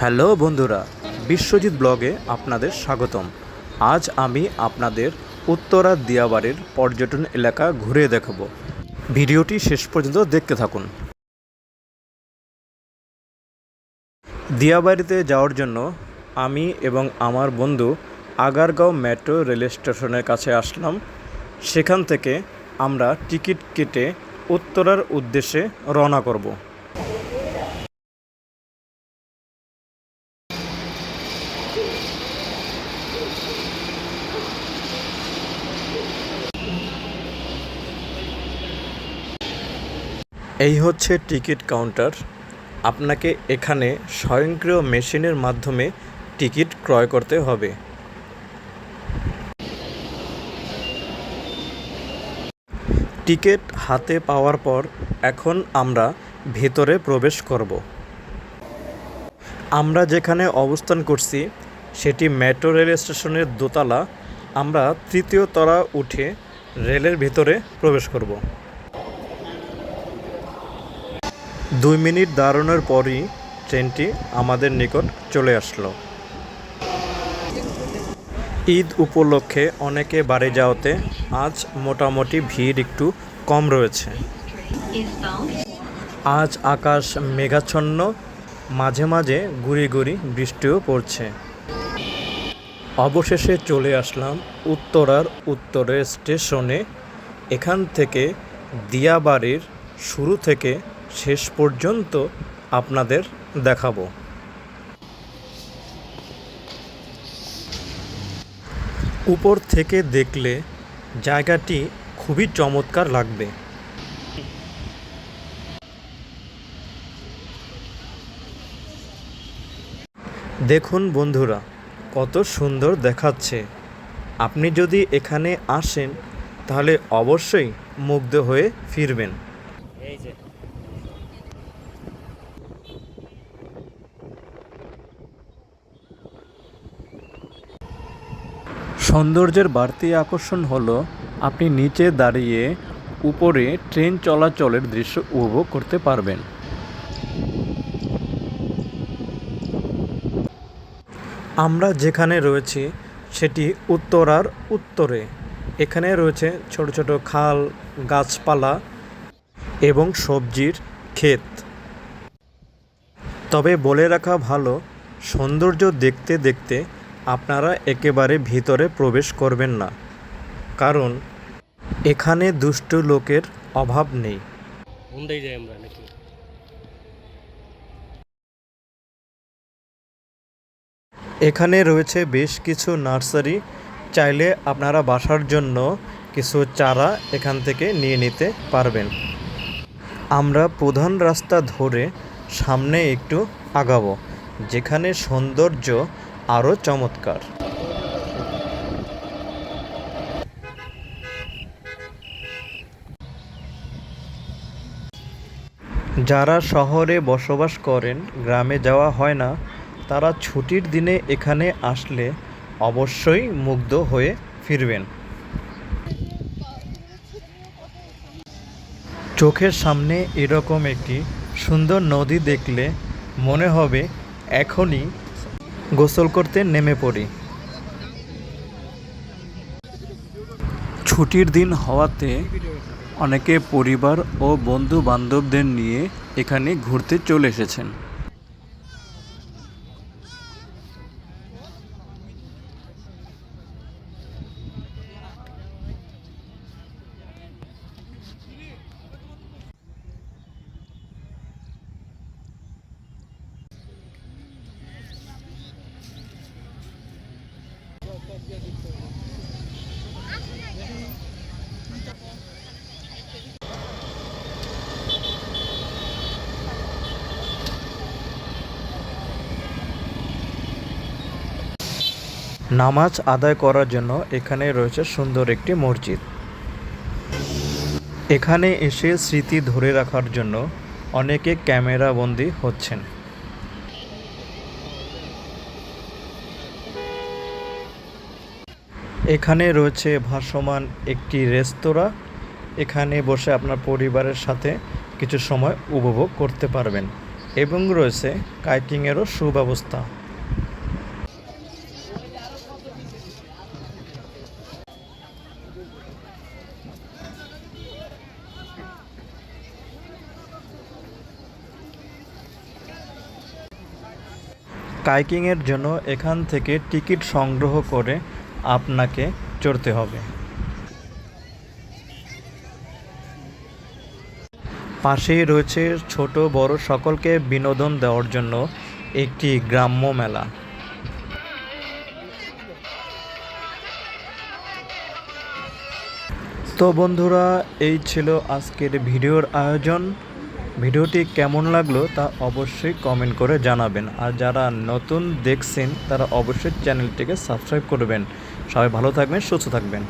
Hello বন্ধুরা, বিশ্বজিৎ ব্লগে আপনাদের স্বাগতম। আজ আমি আপনাদের উত্তরা দিয়াবাড়ির পর্যটন এলাকা ঘুরে দেখাবো। ভিডিওটি শেষ পর্যন্ত দেখতে থাকুন। দিয়াবাড়িতে যাওয়ার জন্য আমি এবং আমার বন্ধু আগারগাঁও মেট্রো রেল স্টেশনের কাছে আসলাম। সেখান থেকে আমরা টিকিট কেটে উত্তরার উদ্দেশ্যে রওনা করব। এই হচ্ছে টিকিট কাউন্টার। আপনাকে এখানে স্বয়ংক্রিয় মেশিনের মাধ্যমে টিকিট ক্রয় করতে হবে। টিকিট হাতে পাওয়ার পর এখন আমরা ভেতরে প্রবেশ করব। আমরা যেখানে অবস্থান করছি সেটি মেট্রো রেল স্টেশনের দোতলা। আমরা তৃতীয় তলা উঠে রেলের ভেতরে প্রবেশ করব। 2 মিনিট দাঁড়ানোর পরই ট্রেনটি আমাদের নিকট চলে আসলো। ঈদ উপলক্ষে অনেকে বাড়ি যাওয়াতে আজ মোটামুটি ভিড় একটু কম রয়েছে। আজ আকাশ মেঘাচ্ছন্ন, মাঝে মাঝে গুঁড়ি গুঁড়ি বৃষ্টিও পড়ছে। অবশেষে চলে আসলাম উত্তরার উত্তরের স্টেশনে। এখান থেকে দিয়াবাড়ির শুরু থেকে শেষ পর্যন্ত আপনাদের দেখাবো। উপর থেকে দেখলে জায়গাটি খুবই চমৎকার লাগবে। দেখুন বন্ধুরা, কত সুন্দর দেখাচ্ছে। আপনি যদি এখানে আসেন তাহলে অবশ্যই মুগ্ধ হয়ে ফিরবেন। সৌন্দর্যের বাড়তি আকর্ষণ হলো আপনি নিচে দাঁড়িয়ে উপরে ট্রেন চলাচলের দৃশ্য উপভোগ করতে পারবেন। আমরা যেখানে রয়েছি সেটি উত্তরার উত্তরে। এখানে রয়েছে ছোট ছোট খাল, গাছপালা এবং সবজির ক্ষেত। তবে বলে রাখা ভালো, সৌন্দর্য দেখতে দেখতে আপনারা একেবারে ভিতরে প্রবেশ করবেন না, কারণ এখানে দুষ্টু লোকের অভাব নেই। এখানে রয়েছে বেশ কিছু নার্সারি। চাইলে আপনারা বাসার জন্য কিছু চারা এখান থেকে নিয়ে নিতে পারবেন। আমরা প্রধান রাস্তা ধরে সামনে একটু আগাবো, যেখানে সৌন্দর্য আরও চমৎকার। যারা শহরে বসবাস করেন, গ্রামে যাওয়া হয় না, তারা ছুটির দিনে এখানে আসলে অবশ্যই মুগ্ধ হয়ে ফিরবেন। চোখের সামনে এরকম একটি সুন্দর নদী দেখলে মনে হবে এখনই গোসল করতে নেমে পড়ি। ছুটির দিন হওয়াতে অনেকে পরিবার ও বন্ধু বান্ধবদের নিয়ে এখানে ঘুরতে চলে এসেছেন। নামাজ আদায় করার জন্য এখানে রয়েছে সুন্দর একটি মসজিদ। এখানে এসে স্মৃতি ধরে রাখার জন্য অনেকে ক্যামেরাবন্দি হচ্ছেন। এখানে রয়েছে ভাসমান একটি রেস্তোরাঁ। এখানে বসে আপনার পরিবারের সাথে কিছু সময় উপভোগ করতে পারবেন। এবং রয়েছে কাইকিংয়েরও সুব্যবস্থা। কাইকিংয়ের জন্য এখান থেকে টিকিট সংগ্রহ করে আপনাকে চড়তে হবে। পাশেই রয়েছে ছোট বড় সকলকে বিনোদন দেওয়ার জন্য একটি গ্রাম্য মেলা। তো বন্ধুরা, এই ছিল আজকের ভিডিওর আয়োজন। ভিডিওটি কেমন লাগলো তা অবশ্যই কমেন্ট করে জানাবেন। আর যারা নতুন দেখছেন তারা অবশ্যই চ্যানেলটিকে সাবস্ক্রাইব করবেন। সবাই ভালো থাকবেন, সুস্থ থাকবেন।